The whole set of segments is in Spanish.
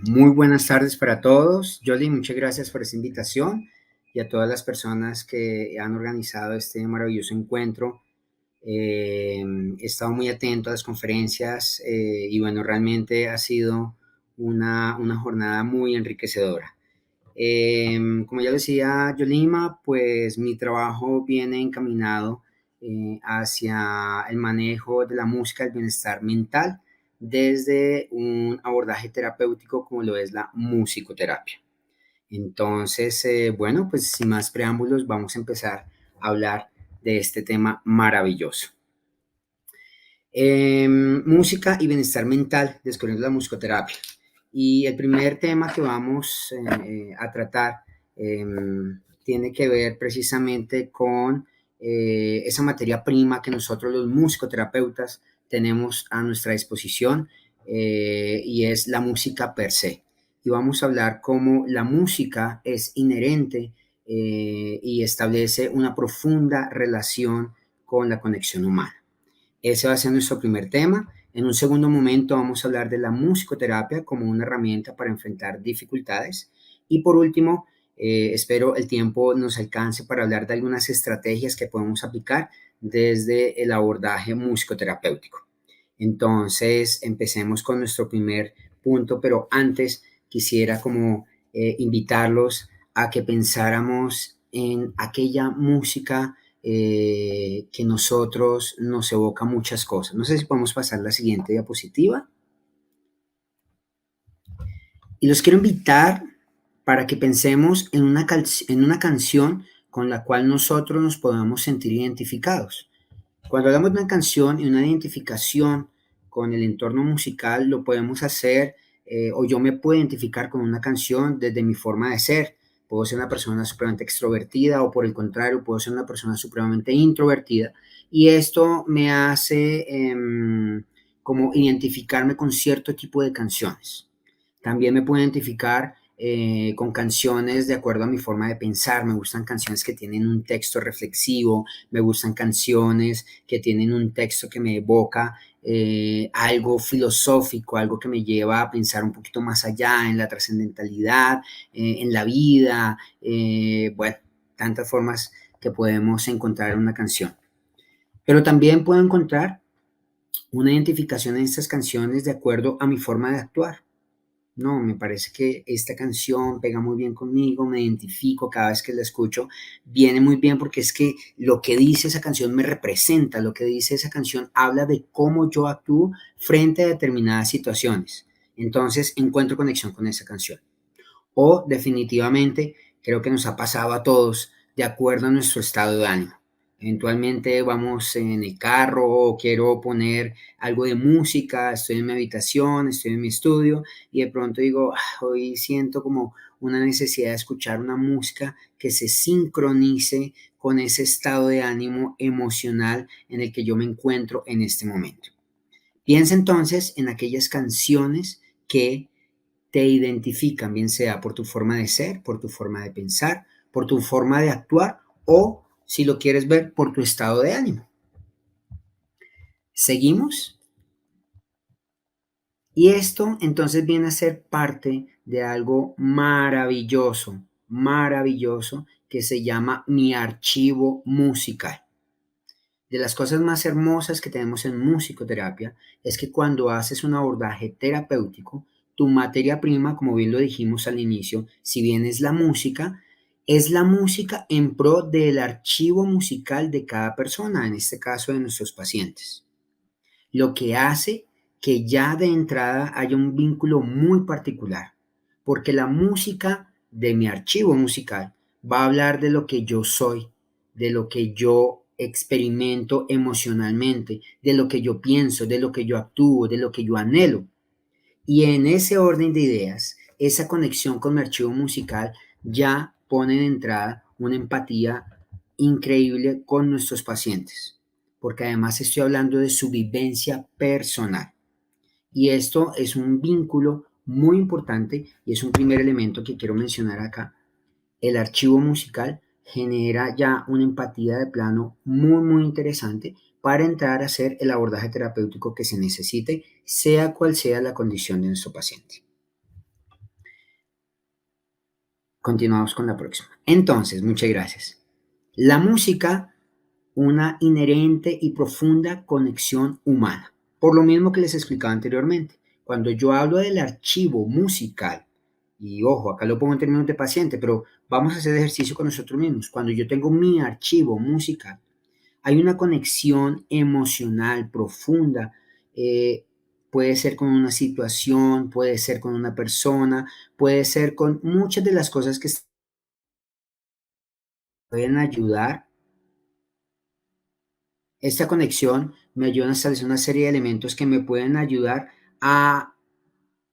Muy buenas tardes para todos. Jolly, muchas gracias por esta invitación y a todas las personas que han organizado este maravilloso encuentro. He estado muy atento a las conferencias y bueno, realmente ha sido una jornada muy enriquecedora. Como ya decía Yolima, pues mi trabajo viene encaminado hacia el manejo de la música, el bienestar mental, desde un abordaje terapéutico como lo es la musicoterapia. Entonces, bueno, pues sin más preámbulos, vamos a empezar a hablar de este tema maravilloso. Música y bienestar mental, descubriendo la musicoterapia. Y el primer tema que vamos a tratar eh, tiene que ver precisamente con esa materia prima que nosotros los musicoterapeutas tenemos a nuestra disposición y es la música per se. Y vamos a hablar cómo la música es inherente y establece una profunda relación con la conexión humana. Ese va a ser nuestro primer tema. En un segundo momento vamos a hablar de la musicoterapia como una herramienta para enfrentar dificultades. Y por último, espero el tiempo nos alcance para hablar de algunas estrategias que podemos aplicar desde el abordaje musicoterapéutico. Entonces, empecemos con nuestro primer punto, pero antes quisiera como invitarlos a que pensáramos en aquella música que nosotros nos evoca muchas cosas. No sé si podemos pasar la siguiente diapositiva. Y los quiero invitar para que pensemos en una canción con la cual nosotros nos podamos sentir identificados. Cuando hablamos de una canción y una identificación con el entorno musical, lo podemos hacer o yo me puedo identificar con una canción desde mi forma de ser. Puedo ser una persona supremamente extrovertida o por el contrario, puedo ser una persona supremamente introvertida. Y esto me hace como identificarme con cierto tipo de canciones. También me puedo identificar con canciones de acuerdo a mi forma de pensar. Me gustan canciones que tienen un texto reflexivo, me gustan canciones que tienen un texto que me evoca algo filosófico, algo que me lleva a pensar un poquito más allá en la trascendentalidad, en la vida, bueno, tantas formas que podemos encontrar en una canción. Pero también puedo encontrar una identificación en estas canciones de acuerdo a mi forma de actuar. No, me parece que esta canción pega muy bien conmigo, me identifico cada vez que la escucho, viene muy bien porque es que lo que dice esa canción me representa, lo que dice esa canción habla de cómo yo actúo frente a determinadas situaciones. Entonces encuentro conexión con esa canción. O definitivamente creo que nos ha pasado a todos de acuerdo a nuestro estado de ánimo. Eventualmente vamos en el carro, quiero poner algo de música, estoy en mi habitación, estoy en mi estudio y de pronto digo, hoy siento como una necesidad de escuchar una música que se sincronice con ese estado de ánimo emocional en el que yo me encuentro en este momento. Piensa entonces en aquellas canciones que te identifican, bien sea por tu forma de ser, por tu forma de pensar, por tu forma de actuar o, si lo quieres ver, por tu estado de ánimo. ¿Seguimos? Y esto entonces viene a ser parte de algo maravilloso, maravilloso, que se llama mi archivo musical. De las cosas más hermosas que tenemos en musicoterapia es que cuando haces un abordaje terapéutico, tu materia prima, como bien lo dijimos al inicio, si bien es la música en pro del archivo musical de cada persona, en este caso de nuestros pacientes. Lo que hace que ya de entrada haya un vínculo muy particular, porque la música de mi archivo musical va a hablar de lo que yo soy, de lo que yo experimento emocionalmente, de lo que yo pienso, de lo que yo actúo, de lo que yo anhelo. Y en ese orden de ideas, esa conexión con mi archivo musical ya pone de entrada una empatía increíble con nuestros pacientes, porque además estoy hablando de su vivencia personal. Y esto es un vínculo muy importante y es un primer elemento que quiero mencionar acá. El archivo musical genera ya una empatía de plano muy, muy interesante para entrar a hacer el abordaje terapéutico que se necesite, sea cual sea la condición de nuestro paciente. Continuamos con la próxima. Entonces, muchas gracias. La música, una inherente y profunda conexión humana. Por lo mismo que les explicaba anteriormente, cuando yo hablo del archivo musical, y ojo, acá lo pongo en términos de paciente, pero vamos a hacer ejercicio con nosotros mismos. Cuando yo tengo mi archivo musical, hay una conexión emocional profunda. eh, Puede ser con una situación, puede ser con una persona, puede ser con muchas de las cosas que pueden ayudar. Esta conexión me ayuda a establecer una serie de elementos que me pueden ayudar a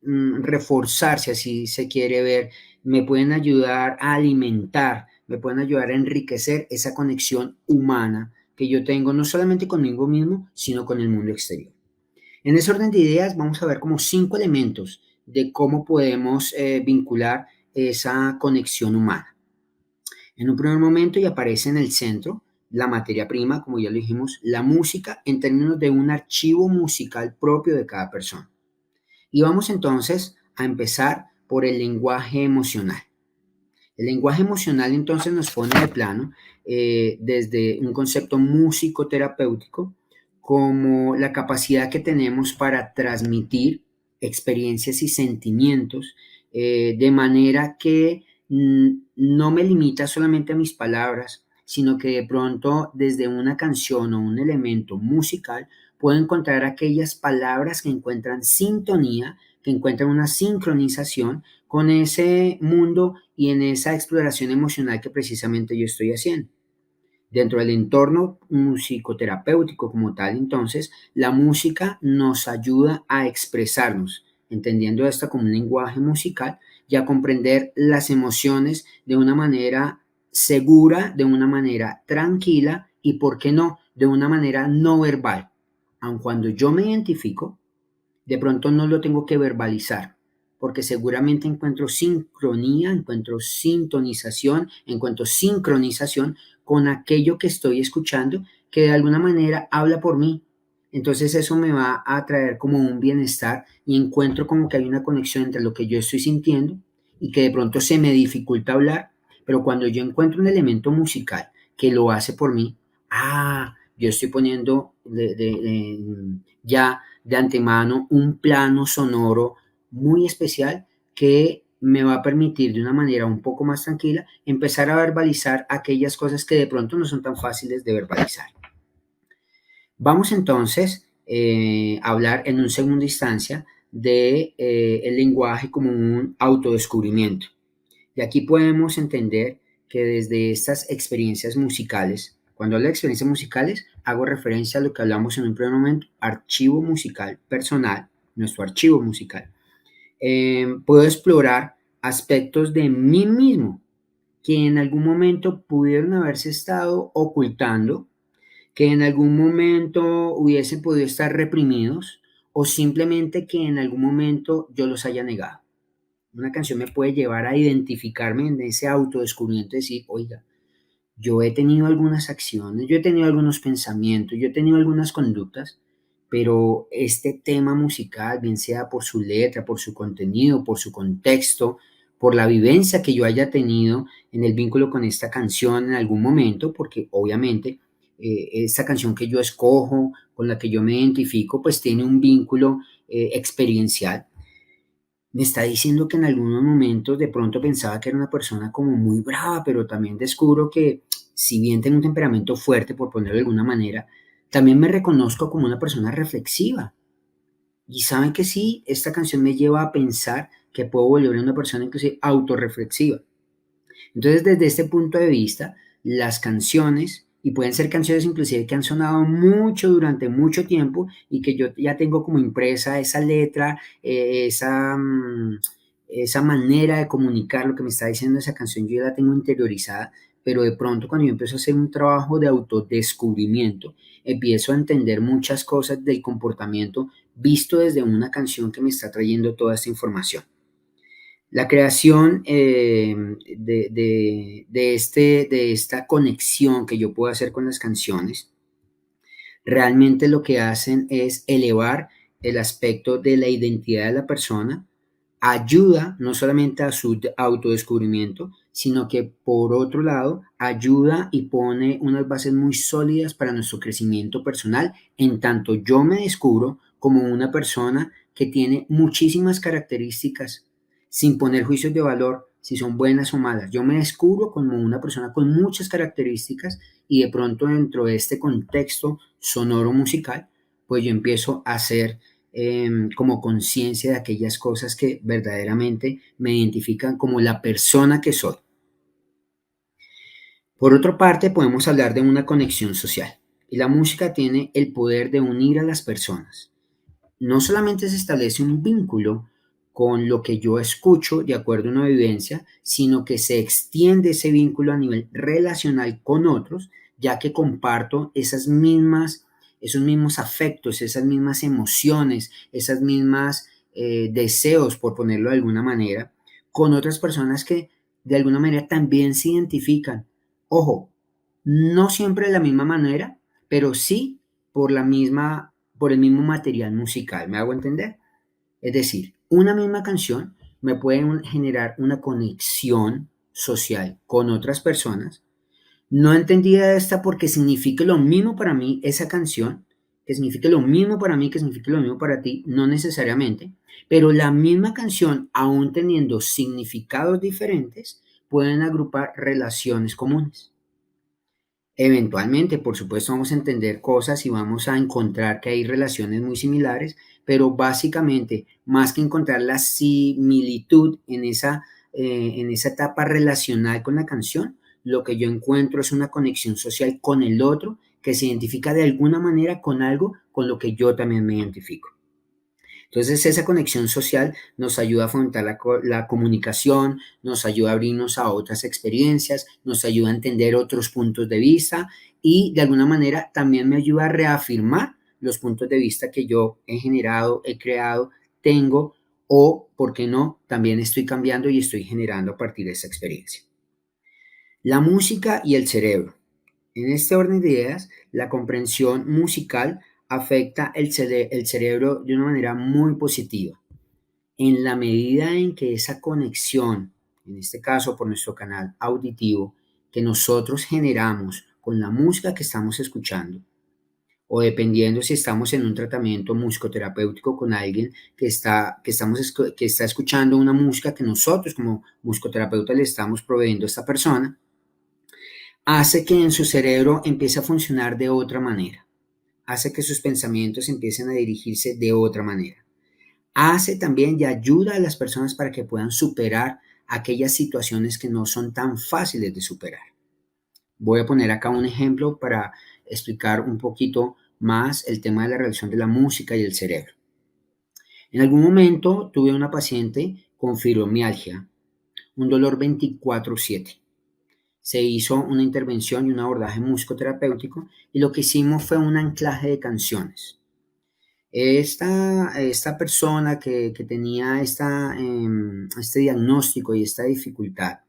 reforzar, si así se quiere ver, me pueden ayudar a alimentar, me pueden ayudar a enriquecer esa conexión humana que yo tengo no solamente conmigo mismo, sino con el mundo exterior. En ese orden de ideas vamos a ver como 5 elementos de cómo podemos vincular esa conexión humana. En un primer momento y aparece en el centro la materia prima, como ya lo dijimos, la música en términos de un archivo musical propio de cada persona. Y vamos entonces a empezar por el lenguaje emocional. El lenguaje emocional entonces nos pone de plano desde un concepto musicoterapéutico como la capacidad que tenemos para transmitir experiencias y sentimientos de manera que no me limita solamente a mis palabras, sino que de pronto desde una canción o un elemento musical puedo encontrar aquellas palabras que encuentran sintonía, que encuentran una sincronización con ese mundo y en esa exploración emocional que precisamente yo estoy haciendo. Dentro del entorno musicoterapéutico como tal, entonces, la música nos ayuda a expresarnos, entendiendo esto como un lenguaje musical y a comprender las emociones de una manera segura, de una manera tranquila y, ¿por qué no?, de una manera no verbal. Aun cuando yo me identifico, de pronto no lo tengo que verbalizar, porque seguramente encuentro sincronía, encuentro sintonización, encuentro sincronización con aquello que estoy escuchando que de alguna manera habla por mí. Entonces eso me va a traer como un bienestar y encuentro como que hay una conexión entre lo que yo estoy sintiendo y que de pronto se me dificulta hablar, pero cuando yo encuentro un elemento musical que lo hace por mí, yo estoy poniendo ya de antemano un plano sonoro muy especial que me va a permitir de una manera un poco más tranquila empezar a verbalizar aquellas cosas que de pronto no son tan fáciles de verbalizar. Vamos entonces a hablar en un segunda instancia de el lenguaje como un autodescubrimiento. Y aquí podemos entender que desde estas experiencias musicales, cuando hablo de experiencias musicales, hago referencia a lo que hablamos en un primer momento, archivo musical personal, nuestro archivo musical. Puedo explorar aspectos de mí mismo que en algún momento pudieron haberse estado ocultando, que en algún momento hubiesen podido estar reprimidos o simplemente que en algún momento yo los haya negado. Una canción me puede llevar a identificarme en ese autodescubrimiento y decir, oiga, yo he tenido algunas acciones, yo he tenido algunos pensamientos, yo he tenido algunas conductas, pero este tema musical, bien sea por su letra, por su contenido, por su contexto, por la vivencia que yo haya tenido en el vínculo con esta canción en algún momento, porque obviamente esta canción que yo escojo, con la que yo me identifico, pues tiene un vínculo experiencial. Me está diciendo que en algunos momentos de pronto pensaba que era una persona como muy brava, pero también descubro que si bien tengo un temperamento fuerte, por ponerlo de alguna manera, también me reconozco como una persona reflexiva. Y saben que sí, esta canción me lleva a pensar que puedo volver una persona inclusive autorreflexiva. Entonces, desde este punto de vista, las canciones, y pueden ser canciones inclusive que han sonado mucho durante mucho tiempo y que yo ya tengo como impresa esa letra, esa manera de comunicar lo que me está diciendo esa canción, yo ya la tengo interiorizada, pero de pronto cuando yo empiezo a hacer un trabajo de autodescubrimiento, empiezo a entender muchas cosas del comportamiento visto desde una canción que me está trayendo toda esta información. La creación de esta conexión que yo puedo hacer con las canciones, realmente lo que hacen es elevar el aspecto de la identidad de la persona ayuda no solamente a su autodescubrimiento, sino que por otro lado ayuda y pone unas bases muy sólidas para nuestro crecimiento personal, en tanto yo me descubro como una persona que tiene muchísimas características, sin poner juicios de valor si son buenas o malas. Yo me descubro como una persona con muchas características y de pronto dentro de este contexto sonoro musical, pues yo empiezo a hacer como conciencia de aquellas cosas que verdaderamente me identifican como la persona que soy. Por otra parte, podemos hablar de una conexión social. Y la música tiene el poder de unir a las personas. No solamente se establece un vínculo con lo que yo escucho de acuerdo a una vivencia, sino que se extiende ese vínculo a nivel relacional con otros, ya que comparto esos mismos afectos, esas mismas emociones, esas mismas deseos, por ponerlo de alguna manera, con otras personas que de alguna manera también se identifican. Ojo, no siempre de la misma manera, pero sí por el mismo material musical, ¿me hago entender? Es decir, una misma canción me puede generar una conexión social con otras personas. No entendía esta porque significa lo mismo para mí esa canción, que signifique lo mismo para mí, que signifique lo mismo para ti, no necesariamente, pero la misma canción, aún teniendo significados diferentes, pueden agrupar relaciones comunes. Eventualmente, por supuesto, vamos a entender cosas y vamos a encontrar que hay relaciones muy similares, pero básicamente, más que encontrar la similitud en esa etapa relacional con la canción, lo que yo encuentro es una conexión social con el otro que se identifica de alguna manera con algo con lo que yo también me identifico. Entonces, esa conexión social nos ayuda a fomentar la comunicación, nos ayuda a abrirnos a otras experiencias, nos ayuda a entender otros puntos de vista y de alguna manera también me ayuda a reafirmar los puntos de vista que yo he generado, he creado, tengo o, ¿por qué no?, también estoy cambiando y estoy generando a partir de esa experiencia. La música y el cerebro. En este orden de ideas, la comprensión musical afecta el cerebro de una manera muy positiva. En la medida en que esa conexión, en este caso por nuestro canal auditivo, que nosotros generamos con la música que estamos escuchando, o dependiendo si estamos en un tratamiento musicoterapéutico con alguien que está escuchando una música que nosotros como musicoterapeuta le estamos proveyendo a esta persona, hace que en su cerebro empiece a funcionar de otra manera, hace que sus pensamientos empiecen a dirigirse de otra manera. Hace también y ayuda a las personas para que puedan superar aquellas situaciones que no son tan fáciles de superar. Voy a poner acá un ejemplo para explicar un poquito más el tema de la relación de la música y el cerebro. En algún momento tuve una paciente con fibromialgia, un dolor 24/7. Se hizo una intervención y un abordaje musicoterapéutico y lo que hicimos fue un anclaje de canciones. Esta persona que tenía este diagnóstico y esta dificultad,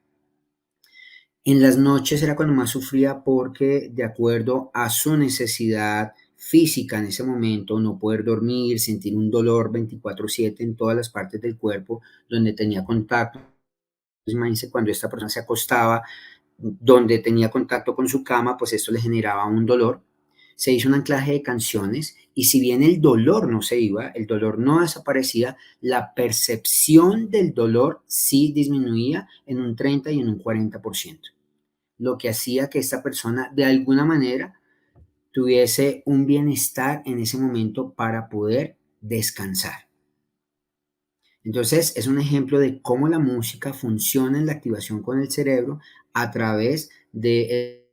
en las noches era cuando más sufría porque de acuerdo a su necesidad física en ese momento, no poder dormir, sentir un dolor 24/7 en todas las partes del cuerpo donde tenía contacto. Imagínense cuando esta persona se acostaba, donde tenía contacto con su cama, pues esto le generaba un dolor. Se hizo un anclaje de canciones y si bien el dolor no se iba, el dolor no desaparecía, la percepción del dolor sí disminuía en un 30 y en un 40%, lo que hacía que esta persona de alguna manera tuviese un bienestar en ese momento para poder descansar. Entonces, es un ejemplo de cómo la música funciona en la activación con el cerebro a través de...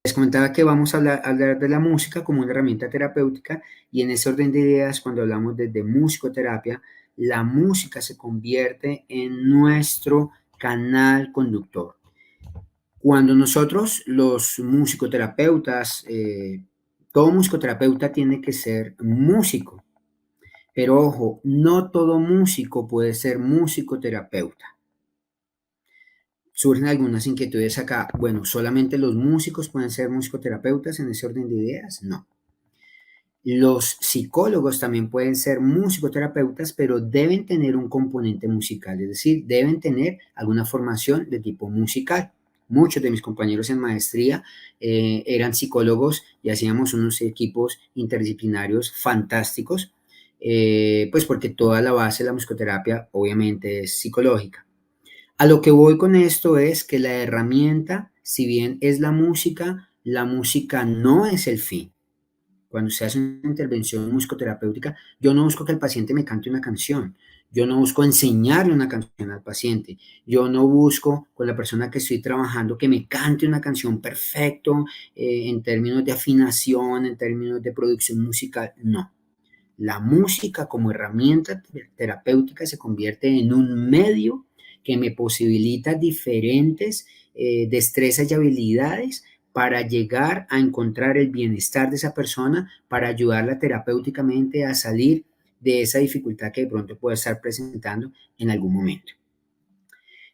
Les comentaba que vamos a hablar de la música como una herramienta terapéutica y en ese orden de ideas, cuando hablamos de musicoterapia, la música se convierte en nuestro canal conductor. Cuando nosotros, los musicoterapeutas, todo musicoterapeuta tiene que ser músico, pero ojo, no todo músico puede ser musicoterapeuta. Surgen algunas inquietudes acá. Bueno, ¿solamente los músicos pueden ser musicoterapeutas en ese orden de ideas? No. Los psicólogos también pueden ser musicoterapeutas, pero deben tener un componente musical, es decir, deben tener alguna formación de tipo musical. Muchos de mis compañeros en maestría eran psicólogos y hacíamos unos equipos interdisciplinarios fantásticos, pues porque toda la base de la musicoterapia obviamente es psicológica. A lo que voy con esto es que la herramienta, si bien es la música no es el fin. Cuando se hace una intervención musicoterapéutica, yo no busco que el paciente me cante una canción, yo no busco enseñarle una canción al paciente, yo no busco con la persona que estoy trabajando que me cante una canción perfecto en términos de afinación, en términos de producción musical, no. La música como herramienta terapéutica se convierte en un medio que me posibilita diferentes destrezas y habilidades para llegar a encontrar el bienestar de esa persona, para ayudarla terapéuticamente a salir de esa dificultad que de pronto puede estar presentando en algún momento.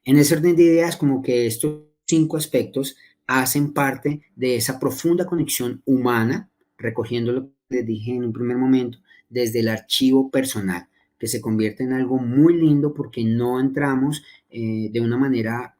En ese orden de ideas, como que estos 5 aspectos hacen parte de esa profunda conexión humana, recogiendo lo que les dije en un primer momento, desde el archivo personal, que se convierte en algo muy lindo porque no entramos de una manera,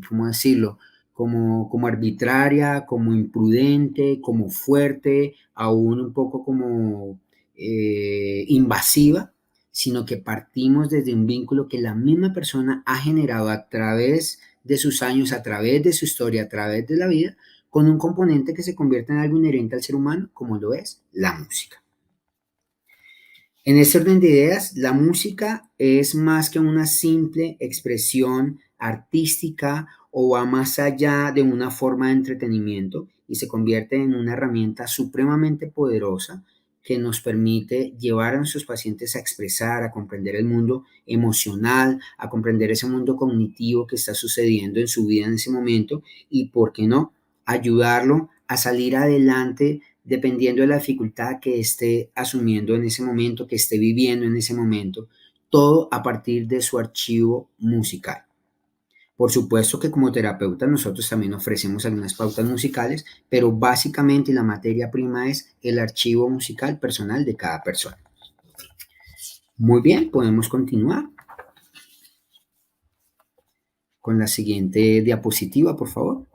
¿cómo decirlo? Como arbitraria, como imprudente, como fuerte, aún un poco como invasiva, sino que partimos desde un vínculo que la misma persona ha generado a través de sus años, a través de su historia, a través de la vida, con un componente que se convierte en algo inherente al ser humano, como lo es la música. En este orden de ideas, la música es más que una simple expresión artística o va más allá de una forma de entretenimiento y se convierte en una herramienta supremamente poderosa que nos permite llevar a nuestros pacientes a expresar, a comprender el mundo emocional, a comprender ese mundo cognitivo que está sucediendo en su vida en ese momento y, ¿por qué no?, ayudarlo a salir adelante dependiendo de la dificultad que esté asumiendo en ese momento, que esté viviendo en ese momento, todo a partir de su archivo musical. Por supuesto que como terapeuta nosotros también ofrecemos algunas pautas musicales, pero básicamente la materia prima es el archivo musical personal de cada persona. Muy bien, podemos continuar con la siguiente diapositiva, por favor.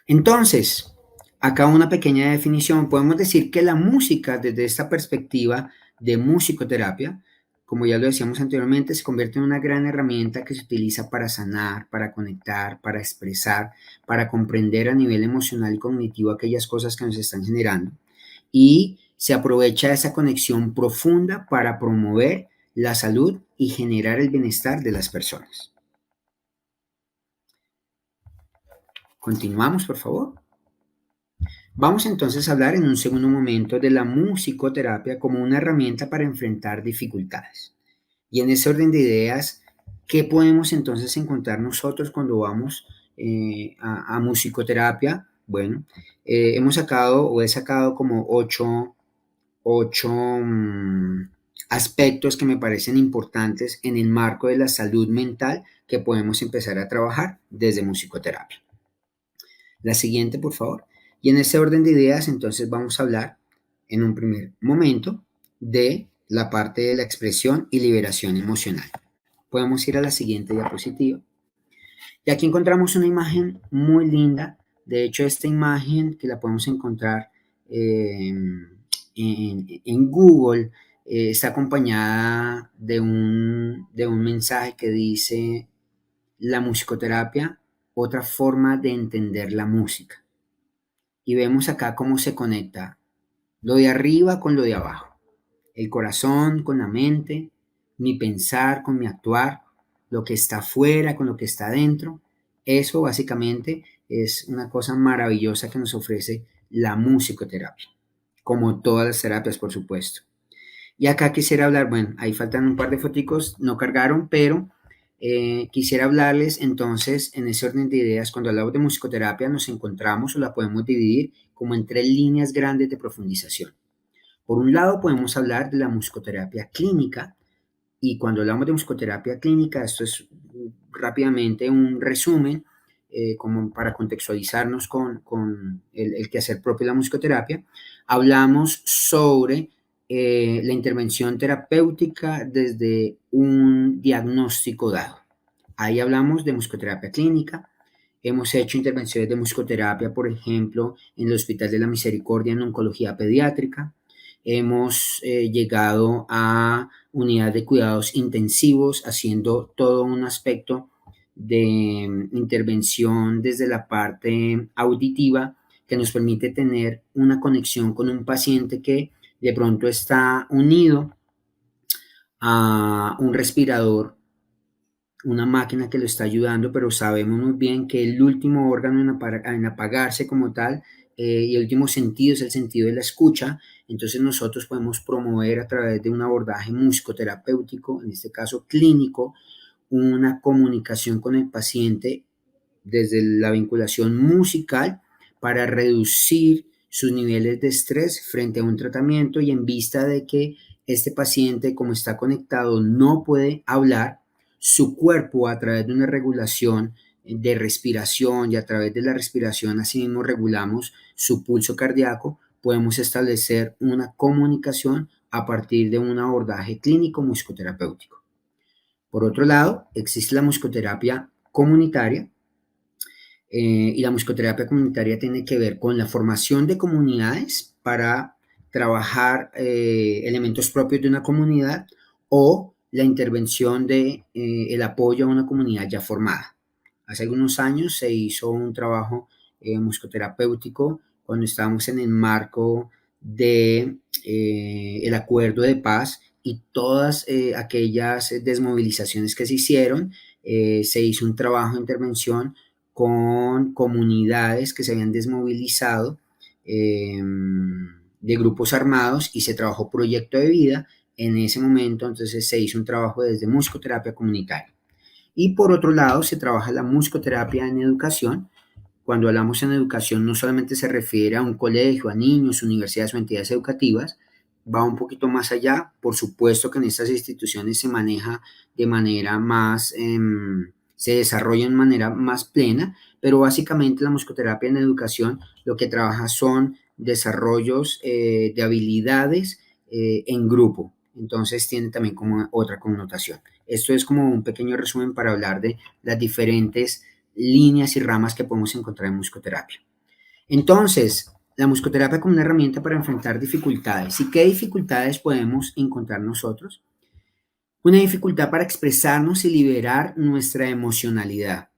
Entonces, acá una pequeña definición. Podemos decir que la música, desde esta perspectiva de musicoterapia, como ya lo decíamos anteriormente, se convierte en una gran herramienta que se utiliza para sanar, para conectar, para expresar, para comprender a nivel emocional y cognitivo aquellas cosas que nos están generando. Y se aprovecha esa conexión profunda para promover la salud y generar el bienestar de las personas. Continuamos, por favor. Vamos entonces a hablar en un segundo momento de la musicoterapia como una herramienta para enfrentar dificultades. Y en ese orden de ideas, ¿qué podemos entonces encontrar nosotros cuando vamos a musicoterapia? Bueno, hemos sacado o he sacado como ocho aspectos que me parecen importantes en el marco de la salud mental que podemos empezar a trabajar desde musicoterapia. La siguiente, por favor. Y en ese orden de ideas, entonces vamos a hablar en un primer momento de la parte de la expresión y liberación emocional. Podemos ir a la siguiente diapositiva. Y aquí encontramos una imagen muy linda. De hecho, esta imagen que la podemos encontrar en Google está acompañada de un mensaje que dice la musicoterapia, otra forma de entender la música. Y vemos acá cómo se conecta lo de arriba con lo de abajo, el corazón con la mente, mi pensar con mi actuar, lo que está afuera con lo que está adentro. Eso básicamente es una cosa maravillosa que nos ofrece la musicoterapia, como todas las terapias, por supuesto. Y acá quisiera hablar, bueno, ahí faltan un par de foticos, no cargaron, pero quisiera hablarles entonces en ese orden de ideas. Cuando hablamos de musicoterapia nos encontramos o la podemos dividir como en 3 líneas grandes de profundización. Por un lado podemos hablar de la musicoterapia clínica, y cuando hablamos de musicoterapia clínica, esto es rápidamente un resumen, como para contextualizarnos con el quehacer propio de la musicoterapia, hablamos sobre la intervención terapéutica desde un diagnóstico dado. Ahí hablamos de musicoterapia clínica. Hemos hecho intervenciones de musicoterapia, por ejemplo, en el Hospital de la Misericordia en oncología pediátrica. Hemos llegado a unidad de cuidados intensivos, haciendo todo un aspecto de intervención desde la parte auditiva que nos permite tener una conexión con un paciente que de pronto está unido a un respirador, una máquina que lo está ayudando, pero sabemos muy bien que el último órgano en apagarse como tal y el último sentido es el sentido de la escucha. Entonces nosotros podemos promover a través de un abordaje musicoterapéutico, en este caso clínico, una comunicación con el paciente desde la vinculación musical para reducir sus niveles de estrés frente a un tratamiento, y en vista de que este paciente, como está conectado, no puede hablar, su cuerpo, a través de una regulación de respiración, y a través de la respiración asimismo regulamos su pulso cardíaco, podemos establecer una comunicación a partir de un abordaje clínico musicoterapéutico. Por otro lado, existe la musicoterapia comunitaria, y la musicoterapia comunitaria tiene que ver con la formación de comunidades para trabajar elementos propios de una comunidad, o la intervención de el apoyo a una comunidad ya formada. Hace algunos años se hizo un trabajo musicoterapéutico cuando estábamos en el marco de el acuerdo de paz y todas aquellas desmovilizaciones que se hicieron. Se hizo un trabajo de intervención con comunidades que se habían desmovilizado de grupos armados, y se trabajó proyecto de vida. En ese momento entonces se hizo un trabajo desde musicoterapia comunitaria. Y por otro lado se trabaja la musicoterapia en educación. Cuando hablamos en educación no solamente se refiere a un colegio, a niños, universidades o entidades educativas, va un poquito más allá. Por supuesto que en estas instituciones se maneja de manera más, se desarrolla de manera más plena, pero básicamente la musicoterapia en educación lo que trabaja son desarrollos de habilidades en grupo. Entonces tiene también como otra connotación. Esto es como un pequeño resumen para hablar de las diferentes líneas y ramas que podemos encontrar en musicoterapia. Entonces, la musicoterapia como una herramienta para enfrentar dificultades. ¿Y qué dificultades podemos encontrar nosotros? Una dificultad para expresarnos y liberar nuestra emocionalidad.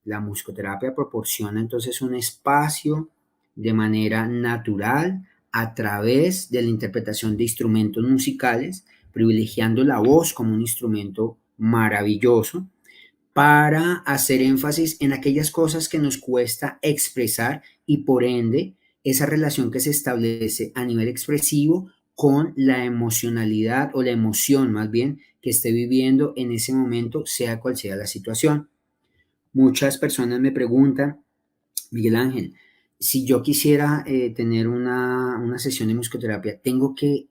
La musicoterapia proporciona entonces un espacio de manera natural a través de la interpretación de instrumentos musicales, privilegiando la voz como un instrumento maravilloso para hacer énfasis en aquellas cosas que nos cuesta expresar, y por ende esa relación que se establece a nivel expresivo con la emocionalidad o la emoción más bien que esté viviendo en ese momento, sea cual sea la situación. Muchas personas me preguntan, Miguel Ángel, si yo quisiera tener una sesión de musicoterapia, ¿tengo que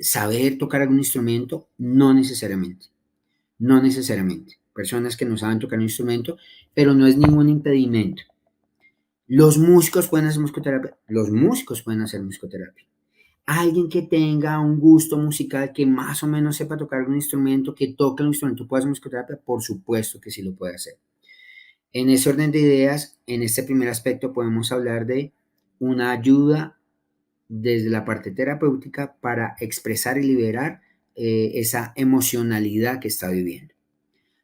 saber tocar algún instrumento? No necesariamente. No necesariamente. Personas que no saben tocar un instrumento, pero no es ningún impedimento. Los músicos pueden hacer musicoterapia. Los músicos pueden hacer musicoterapia. Alguien que tenga un gusto musical, que más o menos sepa tocar un instrumento, que toque un instrumento, puede hacer musicoterapia. Por supuesto que sí lo puede hacer. En ese orden de ideas, en este primer aspecto podemos hablar de una ayuda desde la parte terapéutica para expresar y liberar esa emocionalidad que está viviendo.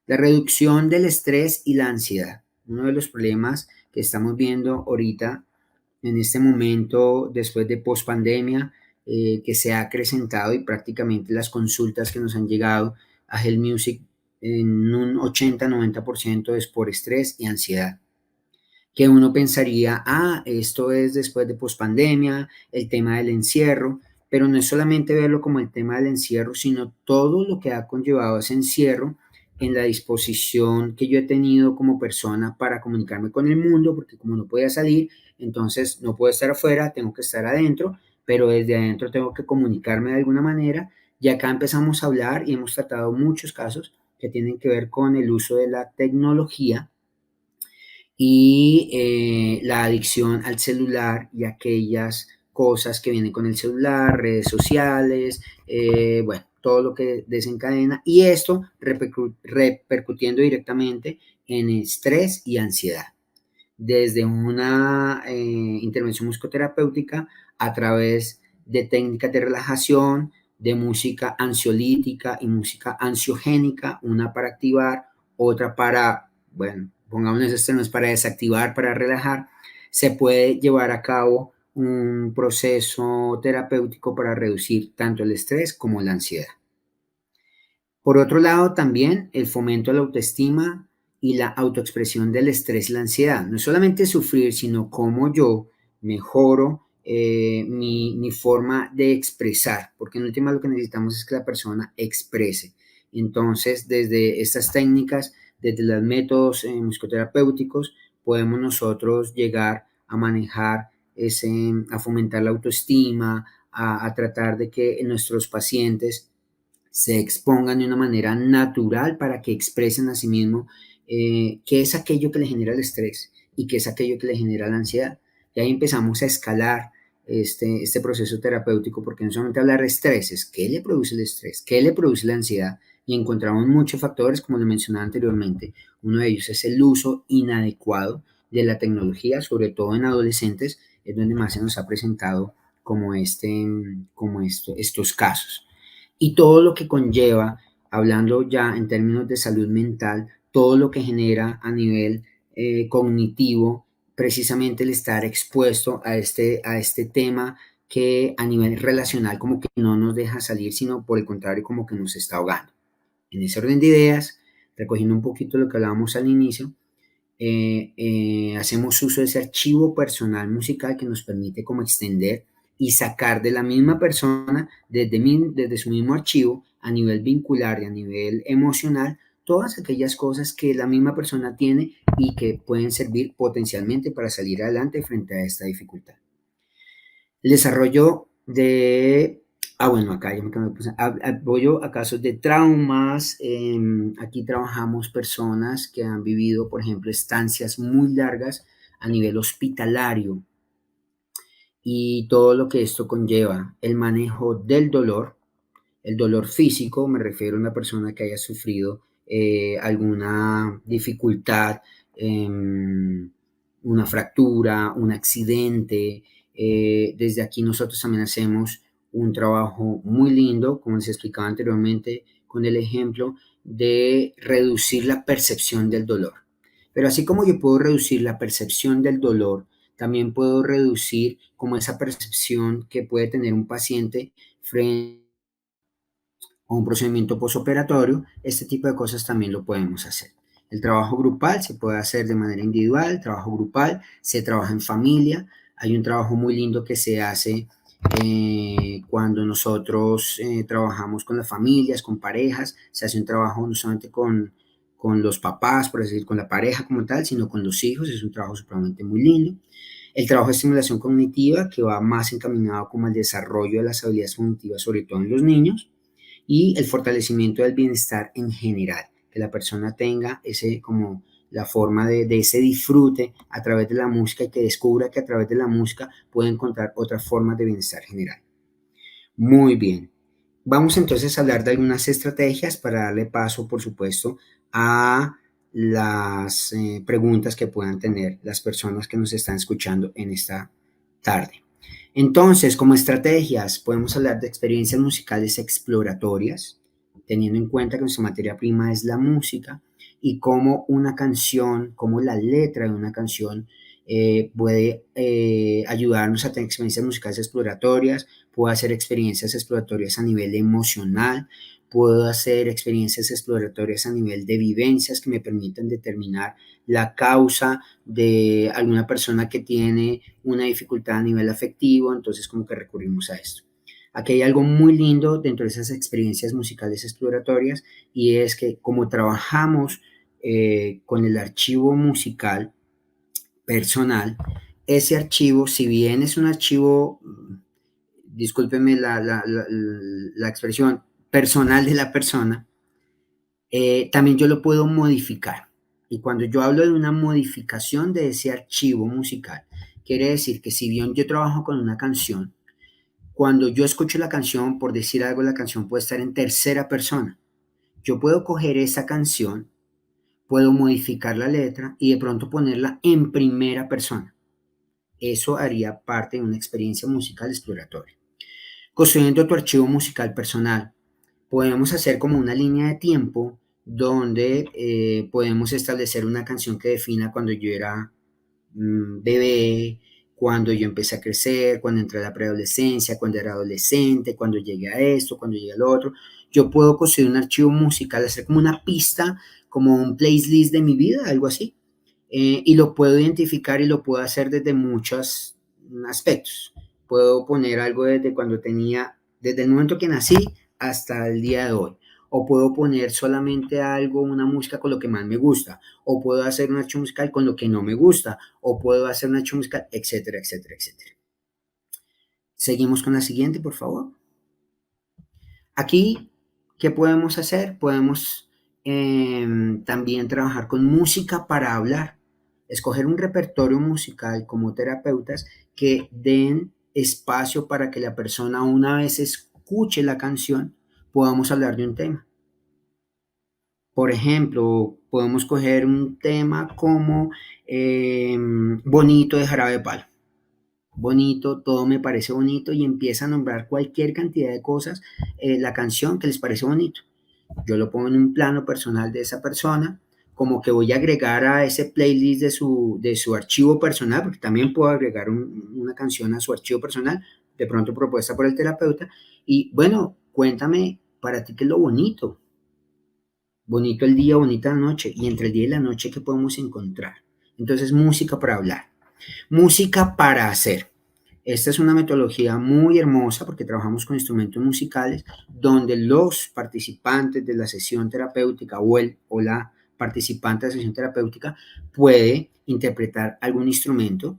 La reducción del estrés y la ansiedad. Uno de los problemas que estamos viendo ahorita, en este momento, después de pospandemia, que se ha acrecentado, y prácticamente las consultas que nos han llegado a Health Music en un 80-90% es por estrés y ansiedad. Que uno pensaría, esto es después de pospandemia, el tema del encierro, pero no es solamente verlo como el tema del encierro, sino todo lo que ha conllevado ese encierro en la disposición que yo he tenido como persona para comunicarme con el mundo, porque como no podía salir, entonces no puedo estar afuera, tengo que estar adentro, pero desde adentro tengo que comunicarme de alguna manera, y acá empezamos a hablar y hemos tratado muchos casos que tienen que ver con el uso de la tecnología y la adicción al celular y aquellas cosas que vienen con el celular, redes sociales, bueno, todo lo que desencadena, y esto repercutiendo directamente en estrés y ansiedad desde una intervención musicoterapéutica a través de técnicas de relajación, de música ansiolítica y música ansiogénica, una para activar, otra para, bueno, pongamos esos términos, para desactivar, para relajar. Se puede llevar a cabo un proceso terapéutico para reducir tanto el estrés como la ansiedad. Por otro lado, también el fomento a la autoestima y la autoexpresión del estrés y la ansiedad. No es solamente sufrir, sino cómo yo mejoro mi forma de expresar, porque en última lo que necesitamos es que la persona exprese. Entonces, desde estas técnicas, desde los métodos musicoterapéuticos, podemos nosotros llegar a manejar a fomentar la autoestima, a tratar de que nuestros pacientes se expongan de una manera natural para que expresen a sí mismo qué es aquello que le genera el estrés y qué es aquello que le genera la ansiedad. Y ahí empezamos a escalar este proceso terapéutico, porque no solamente hablar de estrés, es qué le produce el estrés, qué le produce la ansiedad, y encontramos muchos factores, como lo mencionaba anteriormente. Uno de ellos es el uso inadecuado de la tecnología, sobre todo en adolescentes, es donde más se nos ha presentado estos casos y todo lo que conlleva, hablando ya en términos de salud mental, todo lo que genera a nivel cognitivo, precisamente el estar expuesto a este tema que a nivel relacional como que no nos deja salir, sino por el contrario como que nos está ahogando. En ese orden de ideas, recogiendo un poquito lo que hablábamos al inicio, hacemos uso de ese archivo personal musical que nos permite como extender y sacar de la misma persona, desde su mismo archivo, a nivel vincular y a nivel emocional, todas aquellas cosas que la misma persona tiene y que pueden servir potencialmente para salir adelante frente a esta dificultad. El desarrollo de, bueno, acá ya me puse, apoyo a casos de traumas. Aquí trabajamos personas que han vivido, por ejemplo, estancias muy largas a nivel hospitalario y todo lo que esto conlleva, el manejo del dolor, el dolor físico, me refiero a una persona que haya sufrido alguna dificultad, una fractura, un accidente. Desde aquí nosotros también hacemos un trabajo muy lindo, como les explicaba anteriormente, con el ejemplo de reducir la percepción del dolor. Pero así como yo puedo reducir la percepción del dolor, también puedo reducir como esa percepción que puede tener un paciente frente o un procedimiento posoperatorio. Este tipo de cosas también lo podemos hacer. El trabajo grupal se puede hacer de manera individual, el trabajo grupal se trabaja en familia. Hay un trabajo muy lindo que se hace cuando nosotros trabajamos con las familias, con parejas. Se hace un trabajo no solamente con los papás, por decir, con la pareja como tal, sino con los hijos. Es un trabajo supremamente muy lindo. El trabajo de estimulación cognitiva, que va más encaminado como al desarrollo de las habilidades cognitivas, sobre todo en los niños, y el fortalecimiento del bienestar en general, que la persona tenga ese como la forma de ese disfrute a través de la música y que descubra que a través de la música puede encontrar otras formas de bienestar general. Muy bien. Vamos entonces a hablar de algunas estrategias para darle paso, por supuesto, a las preguntas que puedan tener las personas que nos están escuchando en esta tarde. Entonces, como estrategias, podemos hablar de experiencias musicales exploratorias, teniendo en cuenta que nuestra materia prima es la música y cómo una canción, cómo la letra de una canción puede ayudarnos a tener experiencias musicales exploratorias. Puedo hacer experiencias exploratorias a nivel emocional, puedo hacer experiencias exploratorias a nivel de vivencias que me permitan determinar la causa de alguna persona que tiene una dificultad a nivel afectivo, entonces como que recurrimos a esto. Aquí hay algo muy lindo dentro de esas experiencias musicales exploratorias y es que como trabajamos con el archivo musical personal, ese archivo, si bien es un archivo, discúlpeme la expresión, personal de la persona, también yo lo puedo modificar. Y cuando yo hablo de una modificación de ese archivo musical, quiere decir que si bien yo trabajo con una canción, cuando yo escucho la canción, por decir algo, la canción puede estar en tercera persona. Yo puedo coger esa canción, puedo modificar la letra y de pronto ponerla en primera persona. Eso haría parte de una experiencia musical exploratoria. Construyendo tu archivo musical personal, podemos hacer como una línea de tiempo donde podemos establecer una canción que defina cuando yo era bebé, cuando yo empecé a crecer, cuando entré a la preadolescencia, cuando era adolescente, cuando llegué a esto, cuando llegué a lo otro. Yo puedo construir un archivo musical, hacer como una pista, como un playlist de mi vida, algo así. Y lo puedo identificar y lo puedo hacer desde muchos aspectos. Puedo poner algo desde cuando tenía, desde el momento que nací hasta el día de hoy. O puedo poner solamente algo, una música con lo que más me gusta. O puedo hacer un archivo musical con lo que no me gusta. O puedo hacer un archivo musical, etcétera, etcétera, etcétera. Seguimos con la siguiente, por favor. Aquí, ¿qué podemos hacer? Podemos también trabajar con música para hablar. Escoger un repertorio musical como terapeutas que den espacio para que la persona, una vez escuche la canción, podamos hablar de un tema. Por ejemplo, podemos coger un tema como Bonito de Jarabe de Palo. Bonito, todo me parece bonito y empieza a nombrar cualquier cantidad de cosas, la canción que les parece bonito. Yo lo pongo en un plano personal de esa persona, como que voy a agregar a ese playlist de su archivo personal, porque también puedo agregar una canción a su archivo personal, de pronto propuesta por el terapeuta, y bueno, cuéntame para ti qué es lo bonito. Bonito el día, bonita la noche, y entre el día y la noche, ¿qué podemos encontrar? Entonces, música para hablar, música para hacer. Esta es una metodología muy hermosa porque trabajamos con instrumentos musicales donde los participantes de la sesión terapéutica o la participante de la sesión terapéutica puede interpretar algún instrumento.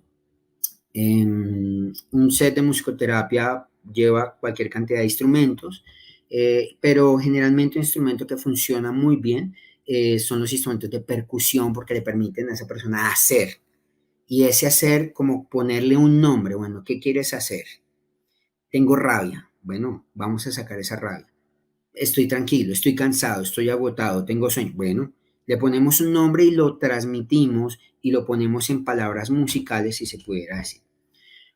Un set de musicoterapia lleva cualquier cantidad de instrumentos, pero generalmente un instrumento que funciona muy bien son los instrumentos de percusión porque le permiten a esa persona hacer. Y ese hacer, como ponerle un nombre, bueno, ¿qué quieres hacer? Tengo rabia, bueno, vamos a sacar esa rabia. Estoy tranquilo, estoy cansado, estoy agotado, tengo sueño. Bueno, le ponemos un nombre y lo transmitimos y lo ponemos en palabras musicales, si se pudiera decir.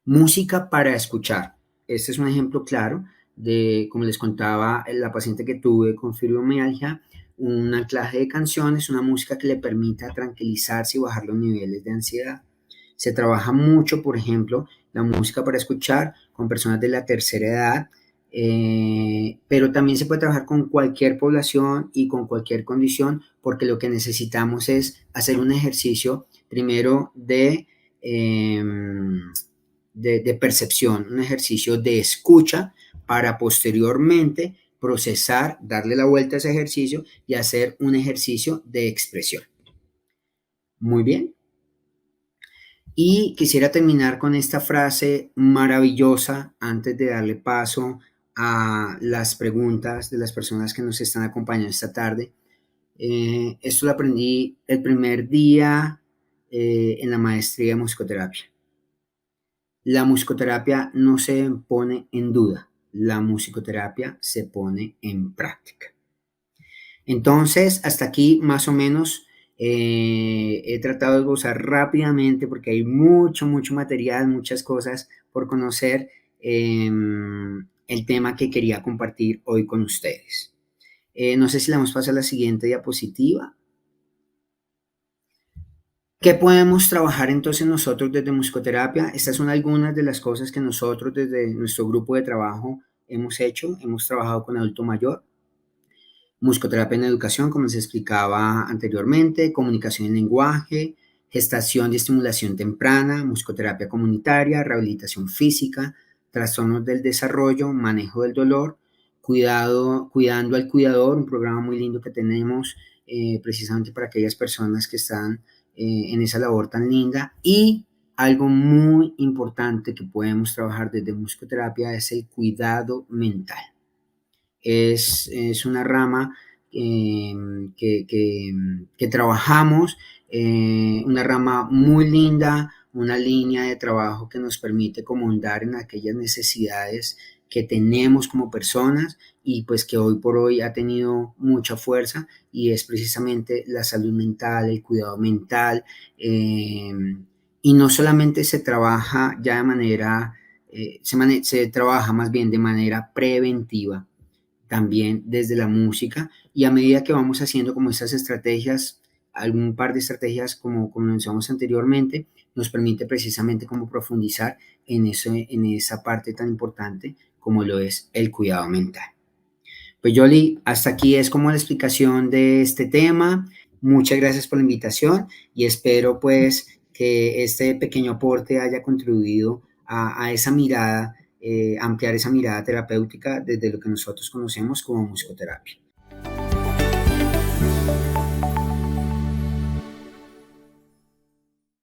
Música para escuchar. Este es un ejemplo claro de, como les contaba, la paciente que tuve con fibromialgia, un anclaje de canciones, una música que le permita tranquilizarse y bajar los niveles de ansiedad. Se trabaja mucho, por ejemplo, la música para escuchar con personas de la tercera edad, pero también se puede trabajar con cualquier población y con cualquier condición, porque lo que necesitamos es hacer un ejercicio primero de percepción, un ejercicio de escucha para posteriormente procesar, darle la vuelta a ese ejercicio y hacer un ejercicio de expresión. Muy bien. Y quisiera terminar con esta frase maravillosa antes de darle paso a las preguntas de las personas que nos están acompañando esta tarde. Esto lo aprendí el primer día en la maestría de musicoterapia. La musicoterapia no se pone en duda, la musicoterapia se pone en práctica. Entonces, hasta aquí más o menos he tratado de esbozar rápidamente porque hay mucho, mucho material, muchas cosas por conocer, el tema que quería compartir hoy con ustedes. No sé si le vamos a pasar a la siguiente diapositiva. ¿Qué podemos trabajar entonces nosotros desde musicoterapia? Estas son algunas de las cosas que nosotros desde nuestro grupo de trabajo hemos hecho. Hemos trabajado con adulto mayor, musicoterapia en educación, como les explicaba anteriormente, comunicación en lenguaje, gestación y estimulación temprana, musicoterapia comunitaria, rehabilitación física, trastornos del desarrollo, manejo del dolor, cuidando al cuidador, un programa muy lindo que tenemos precisamente para aquellas personas que están en esa labor tan linda. Y algo muy importante que podemos trabajar desde musicoterapia es el cuidado mental. Es una rama que trabajamos, una rama muy linda, una línea de trabajo que nos permite como ahondar en aquellas necesidades que tenemos como personas y pues que hoy por hoy ha tenido mucha fuerza y es precisamente la salud mental, el cuidado mental, y no solamente se trabaja ya de manera, se trabaja más bien de manera preventiva, también desde la música, y a medida que vamos haciendo como estas estrategias, algún par de estrategias como mencionamos anteriormente, nos permite precisamente como profundizar en esa parte tan importante como lo es el cuidado mental. Pues Yoli, hasta aquí es como la explicación de este tema. Muchas gracias por la invitación y espero pues que este pequeño aporte haya contribuido a esa mirada, ampliar esa mirada terapéutica desde lo que nosotros conocemos como musicoterapia.